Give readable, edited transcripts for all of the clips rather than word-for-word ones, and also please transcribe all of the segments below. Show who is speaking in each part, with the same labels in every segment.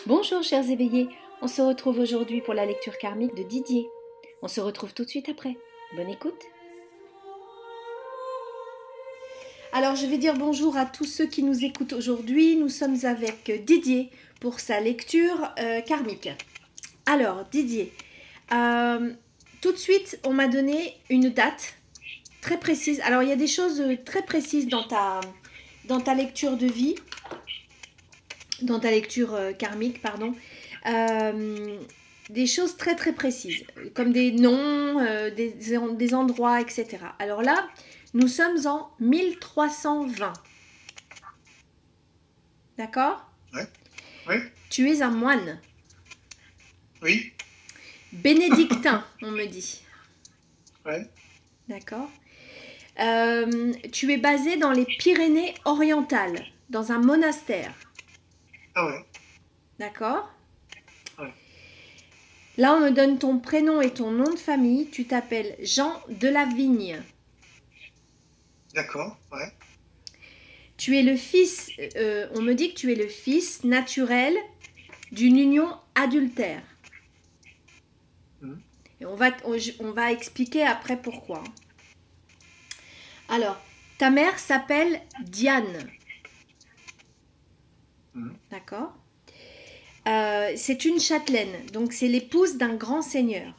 Speaker 1: Bonjour chers éveillés, on se retrouve aujourd'hui pour la lecture karmique de Didier. On se retrouve tout de suite après. Bonne écoute. Alors je vais dire bonjour à tous ceux qui nous écoutent aujourd'hui. Nous sommes avec Didier pour sa lecture karmique. Alors Didier, tout de suite on m'a donné une date très précise. Alors il y a des choses très précises dans ta lecture de vie. Dans ta lecture karmique, pardon, des choses très très précises, comme des noms, des endroits, etc. Alors là, nous sommes en 1320. D'accord?
Speaker 2: Oui. Oui.
Speaker 1: Tu es un moine.
Speaker 2: Oui.
Speaker 1: Bénédictin, on me dit.
Speaker 2: Oui.
Speaker 1: D'accord. Tu es basé dans les Pyrénées orientales, dans un monastère.
Speaker 2: Ah ouais.
Speaker 1: D'accord?
Speaker 2: Ouais.
Speaker 1: Là, on me donne ton prénom et ton nom de famille. Tu t'appelles Jean Delavigne.
Speaker 2: D'accord. Ouais.
Speaker 1: Tu es le fils, on me dit que tu es le fils naturel d'une union adultère. Et on va expliquer après pourquoi. Alors, ta mère s'appelle Diane. D'accord? C'est une châtelaine, donc c'est l'épouse d'un grand seigneur.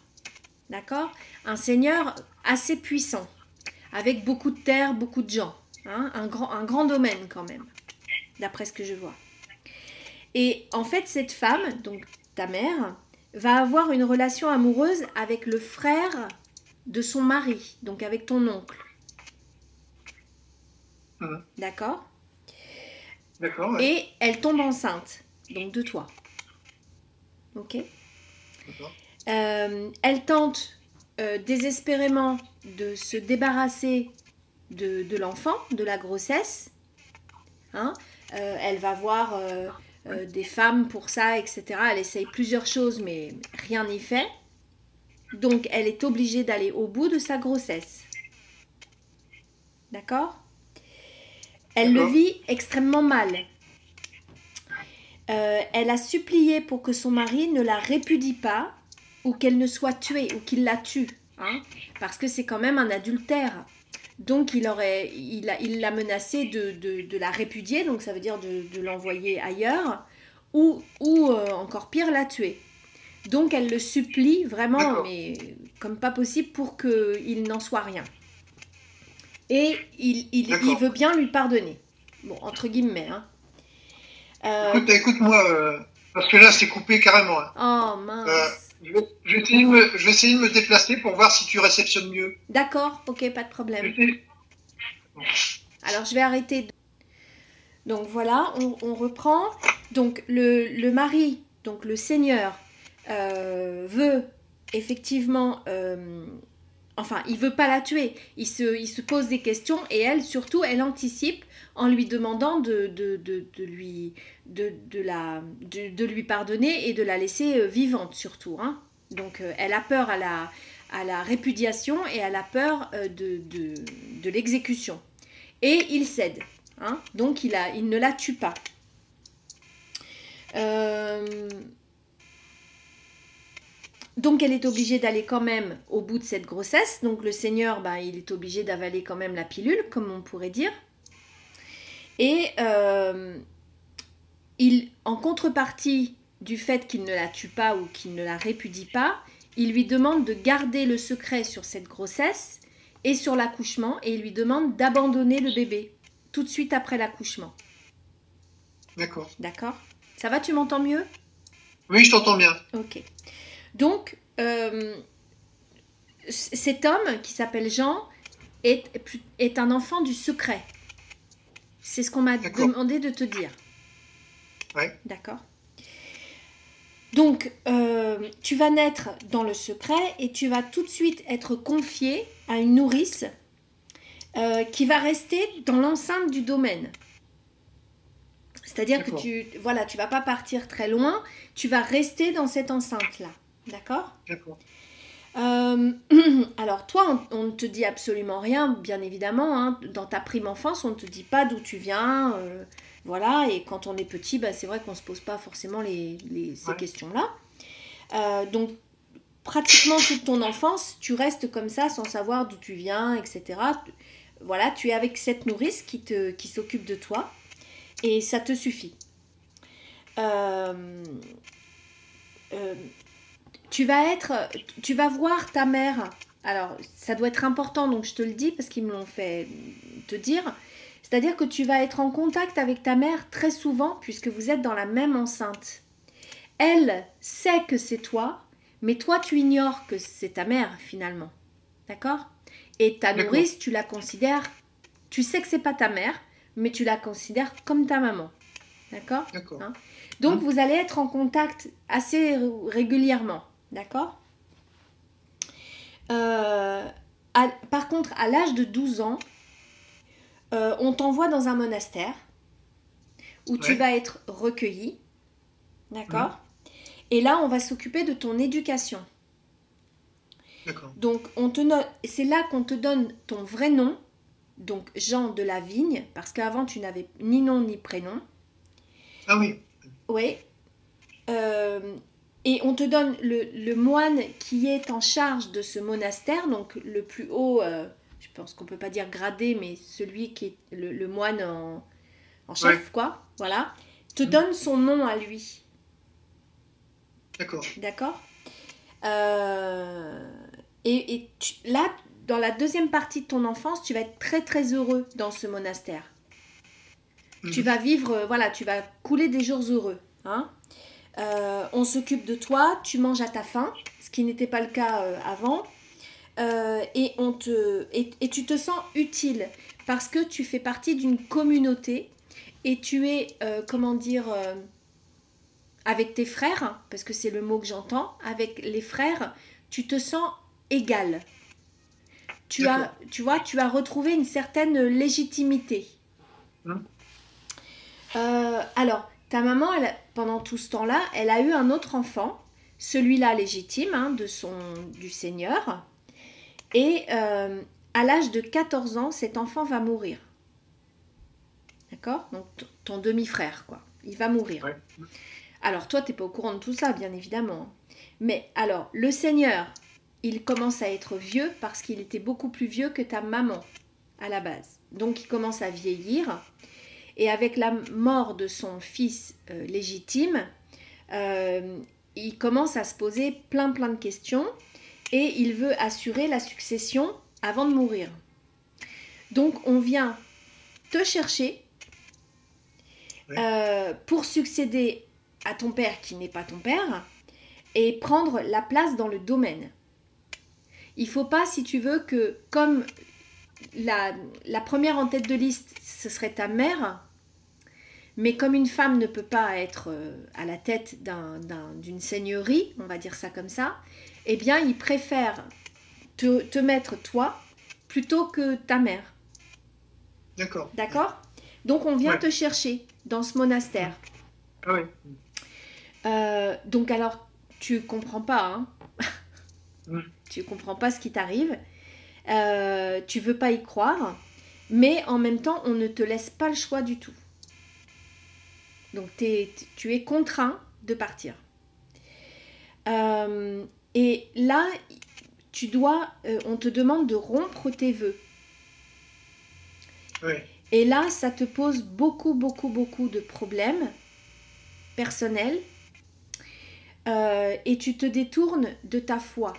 Speaker 1: D'accord? Un seigneur assez puissant, avec beaucoup de terres, beaucoup de gens. Hein? Un grand domaine quand même, d'après ce que je vois. Et en fait, cette femme, donc ta mère, va avoir une relation amoureuse avec le frère de son mari, donc avec ton oncle. D'accord?
Speaker 2: D'accord, ouais.
Speaker 1: Et elle tombe enceinte, donc de toi. Ok?
Speaker 2: D'accord.
Speaker 1: Elle tente désespérément de se débarrasser de l'enfant, de la grossesse. Hein? Elle va voir des femmes pour ça, etc. Elle essaye plusieurs choses, mais rien n'y fait. Donc, elle est obligée d'aller au bout de sa grossesse. D'accord? Elle le vit extrêmement mal. Elle a supplié pour que son mari ne la répudie pas ou qu'elle ne soit tuée ou qu'il la tue. Hein? Parce que c'est quand même un adultère. Donc, il l'a menacé de la répudier, donc ça veut dire de l'envoyer ailleurs, ou encore pire, la tuer. Donc, elle le supplie vraiment, mais comme pas possible, pour qu'il n'en soit rien. Et il veut bien lui pardonner. Bon, entre guillemets. Hein.
Speaker 2: Écoute-moi, parce que là, c'est coupé carrément. Hein.
Speaker 1: Oh, mince.
Speaker 2: Je vais essayer de me déplacer pour voir si tu réceptionnes mieux.
Speaker 1: D'accord, ok, pas de problème. Alors, je vais arrêter. Donc, voilà, on reprend. Donc, le mari, donc le seigneur, veut effectivement... enfin, il veut pas la tuer. Il se pose des questions et elle, surtout, elle anticipe en lui demandant de lui pardonner et de la laisser vivante, surtout. Hein. Donc, elle a peur à la répudiation et elle a peur de l'exécution. Et il cède. Hein. Donc, il ne la tue pas. Donc, elle est obligée d'aller quand même au bout de cette grossesse. Donc, le Seigneur, il est obligé d'avaler quand même la pilule, comme on pourrait dire. Et en contrepartie du fait qu'il ne la tue pas ou qu'il ne la répudie pas, il lui demande de garder le secret sur cette grossesse et sur l'accouchement. Et il lui demande d'abandonner le bébé tout de suite après l'accouchement.
Speaker 2: D'accord.
Speaker 1: D'accord. Ça va, tu m'entends mieux?
Speaker 2: Oui, je t'entends bien.
Speaker 1: Ok. Donc, cet homme qui s'appelle Jean est un enfant du secret. C'est ce qu'on m'a demandé de te dire.
Speaker 2: Oui.
Speaker 1: D'accord. Donc, tu vas naître dans le secret et tu vas tout de suite être confié à une nourrice qui va rester dans l'enceinte du domaine. C'est-à-dire que tu vas pas partir très loin, tu vas rester dans cette enceinte-là. D'accord?
Speaker 2: D'accord.
Speaker 1: Alors toi, on ne te dit absolument rien, bien évidemment. Hein. Dans ta prime enfance, on ne te dit pas d'où tu viens. voilà, et quand on est petit, bah, c'est vrai qu'on ne se pose pas forcément ces questions-là. Donc, pratiquement toute ton enfance, tu restes comme ça sans savoir d'où tu viens, etc. Voilà, tu es avec cette nourrice qui s'occupe de toi et ça te suffit. Euh, euh, tu vas voir ta mère. Alors, ça doit être important, donc je te le dis parce qu'ils me l'ont fait te dire. C'est-à-dire que tu vas être en contact avec ta mère très souvent puisque vous êtes dans la même enceinte. Elle sait que c'est toi, mais toi, tu ignores que c'est ta mère finalement. D'accord? Et ta nourrice, tu la considères, tu sais que c'est pas ta mère, mais tu la considères comme ta maman. D'accord? Hein? Donc, vous allez être en contact assez régulièrement. D'accord? Par contre, à l'âge de 12 ans, on t'envoie dans un monastère où tu vas être recueilli. D'accord? Et là, on va s'occuper de ton éducation. Donc, c'est là qu'on te donne ton vrai nom, donc Jean de la Vigne, parce qu'avant, tu n'avais ni nom ni prénom.
Speaker 2: Ah oui.
Speaker 1: Oui. Et on te donne le moine qui est en charge de ce monastère, donc le plus haut, je pense qu'on ne peut pas dire gradé, mais celui qui est le moine en chef, quoi, voilà, te donne son nom à lui.
Speaker 2: D'accord.
Speaker 1: D'accord. Là, dans la deuxième partie de ton enfance, tu vas être très très heureux dans ce monastère. Tu vas vivre, voilà, tu vas couler des jours heureux. Hein. On s'occupe de toi, tu manges à ta faim, ce qui n'était pas le cas avant. Et tu te sens utile parce que tu fais partie d'une communauté et tu es, avec tes frères, parce que c'est le mot que j'entends, avec les frères, tu te sens égal. Tu as retrouvé une certaine légitimité. Alors, ta maman, pendant tout ce temps-là, elle a eu un autre enfant, celui-là légitime, hein, du Seigneur. Et à l'âge de 14 ans, cet enfant va mourir. D'accord? Donc, ton demi-frère, quoi. Il va mourir.
Speaker 2: Ouais.
Speaker 1: Alors, toi, tu n'es pas au courant de tout ça, bien évidemment. Mais alors, le Seigneur, il commence à être vieux parce qu'il était beaucoup plus vieux que ta maman, à la base. Donc, il commence à vieillir. Et avec la mort de son fils légitime, il commence à se poser plein de questions et il veut assurer la succession avant de mourir. Donc, on vient te chercher pour succéder à ton père qui n'est pas ton père et prendre la place dans le domaine. Il ne faut pas, si tu veux, que comme la première en tête de liste, ce serait ta mère, mais comme une femme ne peut pas être à la tête d'une seigneurie, on va dire ça comme ça, eh bien, ils préfèrent te mettre toi plutôt que ta mère.
Speaker 2: D'accord.
Speaker 1: D'accord? Donc, on vient te chercher dans ce monastère.
Speaker 2: Ah oui.
Speaker 1: Donc, alors, tu comprends pas, hein? Tu comprends pas ce qui t'arrive. Tu veux pas y croire, mais en même temps, on ne te laisse pas le choix du tout. Donc, tu es contraint de partir. Et là, on te demande de rompre tes vœux.
Speaker 2: Oui.
Speaker 1: Et là, ça te pose beaucoup de problèmes personnels. Et tu te détournes de ta foi.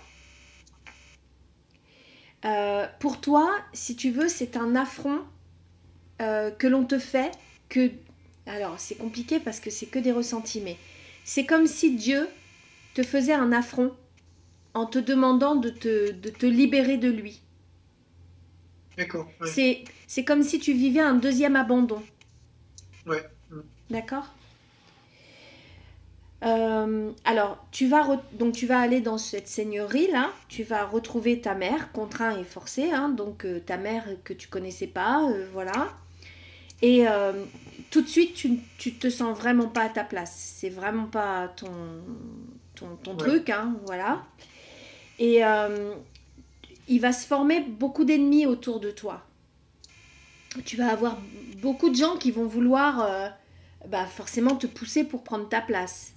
Speaker 1: Pour toi, si tu veux, c'est un affront que l'on te fait. Alors, c'est compliqué parce que c'est que des ressentis, mais c'est comme si Dieu te faisait un affront en te demandant de te libérer de lui.
Speaker 2: D'accord. Ouais.
Speaker 1: C'est comme si tu vivais un deuxième abandon.
Speaker 2: Ouais.
Speaker 1: D'accord? Alors, tu vas aller dans cette seigneurie-là, tu vas retrouver ta mère, contraint et forcé, hein, donc ta mère que tu connaissais pas, voilà. Et tout de suite, tu te sens vraiment pas à ta place. C'est vraiment pas ton truc, hein, voilà. Et il va se former beaucoup d'ennemis autour de toi. Tu vas avoir beaucoup de gens qui vont vouloir bah forcément te pousser pour prendre ta place.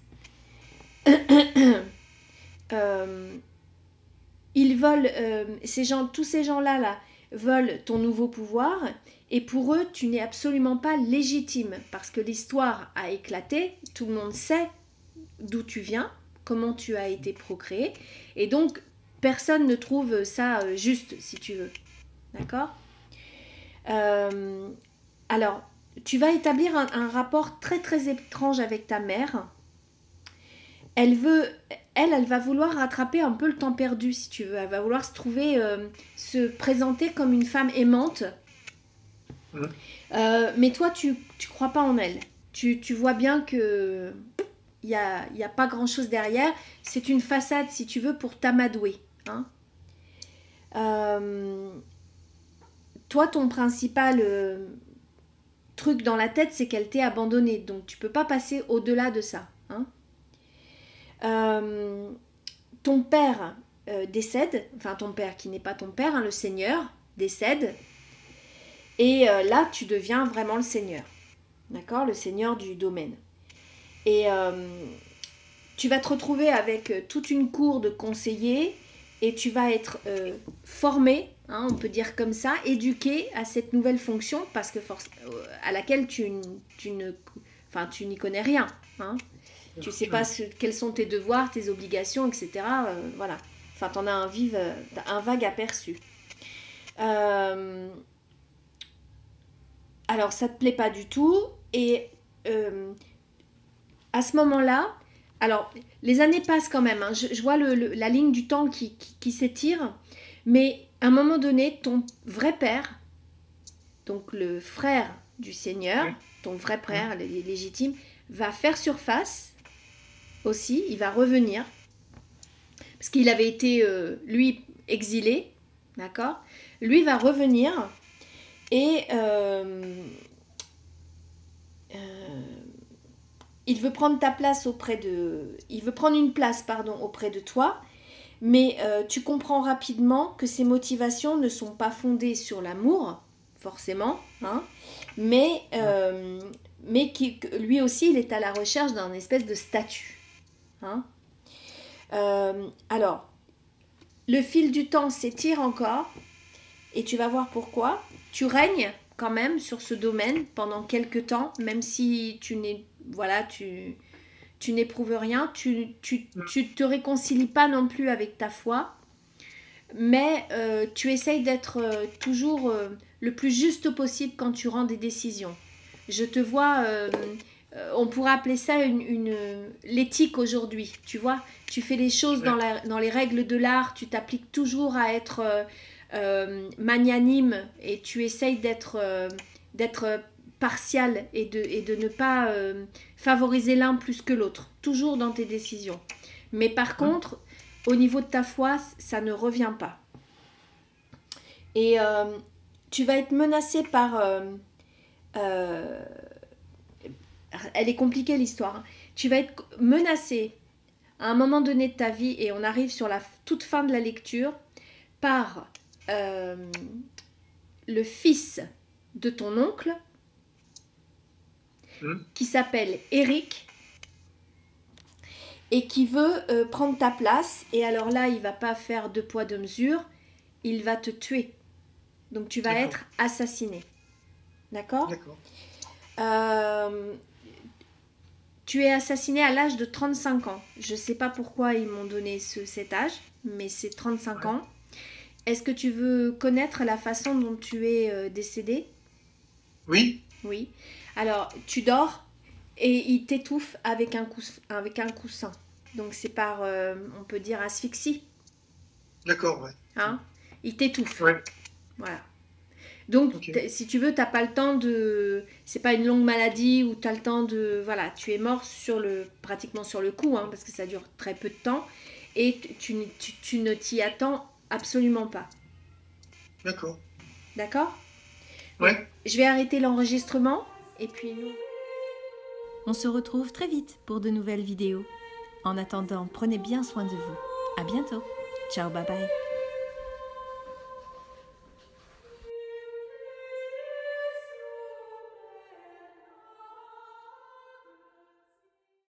Speaker 1: Ils veulent, tous ces gens-là là, veulent ton nouveau pouvoir, et pour eux, tu n'es absolument pas légitime, parce que l'histoire a éclaté, tout le monde sait d'où tu viens, comment tu as été procréé, et donc personne ne trouve ça juste, si tu veux. D'accord ? Alors, tu vas établir un rapport très très étrange avec ta mère. Elle va vouloir rattraper un peu le temps perdu, si tu veux. Elle va vouloir se présenter comme une femme aimante. Mais toi, tu crois pas en elle. Tu vois bien que il y a pas grand-chose derrière. C'est une façade, si tu veux, pour t'amadouer. Hein. Toi, ton principal truc dans la tête, c'est qu'elle t'ait abandonné. Donc, tu peux pas passer au-delà de ça. Hein. Ton père décède, enfin ton père qui n'est pas ton père, hein, le Seigneur décède, et là tu deviens vraiment le Seigneur, d'accord, le Seigneur du domaine. Et tu vas te retrouver avec toute une cour de conseillers, et tu vas être formé, hein, on peut dire comme ça, éduqué à cette nouvelle fonction, parce que à laquelle tu n'y connais rien, hein. Tu ne sais pas quels sont tes devoirs, tes obligations, etc. Voilà. Enfin, tu en as un vague aperçu. Alors, ça ne te plaît pas du tout. Et à ce moment-là, alors, les années passent quand même. Hein. Je vois la ligne du temps qui s'étire. Mais à un moment donné, ton vrai père, donc le frère du Seigneur, ton vrai frère légitime, va faire surface. Aussi, il va revenir, parce qu'il avait été, lui, exilé, d'accord ? Lui va revenir, et il veut prendre ta place il veut prendre une place, pardon, auprès de toi, mais tu comprends rapidement que ses motivations ne sont pas fondées sur l'amour, forcément, hein, mais lui aussi, il est à la recherche d'un espèce de statut. Hein. Alors, le fil du temps s'étire encore, et tu vas voir pourquoi. Tu règnes quand même sur ce domaine pendant quelques temps, même si tu n'éprouves rien, tu te réconcilies pas non plus avec ta foi, mais tu essayes d'être toujours le plus juste possible quand tu rends des décisions. Je te vois... on pourrait appeler ça l'éthique aujourd'hui, tu vois. Tu fais les choses dans les règles de l'art, tu t'appliques toujours à être magnanime, et tu essayes d'être partial et de ne pas favoriser l'un plus que l'autre, toujours dans tes décisions. Mais par contre, au niveau de ta foi, ça ne revient pas. Et tu vas être menacé par... elle est compliquée l'histoire. Hein. Tu vas être menacé à un moment donné de ta vie, et on arrive sur la toute fin de la lecture, par le fils de ton oncle, qui s'appelle Eric, et qui veut prendre ta place. Et alors là, il va pas faire deux poids deux mesures, il va te tuer. Donc tu vas être assassiné. D'accord ?
Speaker 2: D'accord.
Speaker 1: Tu es assassiné à l'âge de 35 ans. Je ne sais pas pourquoi ils m'ont donné cet âge, mais c'est 35 ans. Est-ce que tu veux connaître la façon dont tu es décédé ?
Speaker 2: Oui.
Speaker 1: Oui. Alors, tu dors, et il t'étouffe avec un coussin. Donc, c'est par, on peut dire, asphyxie.
Speaker 2: D'accord, ouais.
Speaker 1: Hein ? Il t'étouffe.
Speaker 2: Ouais.
Speaker 1: Voilà. Donc, si tu veux, tu n'as pas le temps de... C'est pas une longue maladie où tu as le temps de... Voilà, tu es mort pratiquement sur le coup, hein, parce que ça dure très peu de temps, et tu ne t'y attends absolument pas.
Speaker 2: D'accord.
Speaker 1: D'accord ?
Speaker 2: Ouais.
Speaker 1: Je vais arrêter l'enregistrement, et puis nous... On se retrouve très vite pour de nouvelles vidéos. En attendant, prenez bien soin de vous. À bientôt. Ciao, bye bye.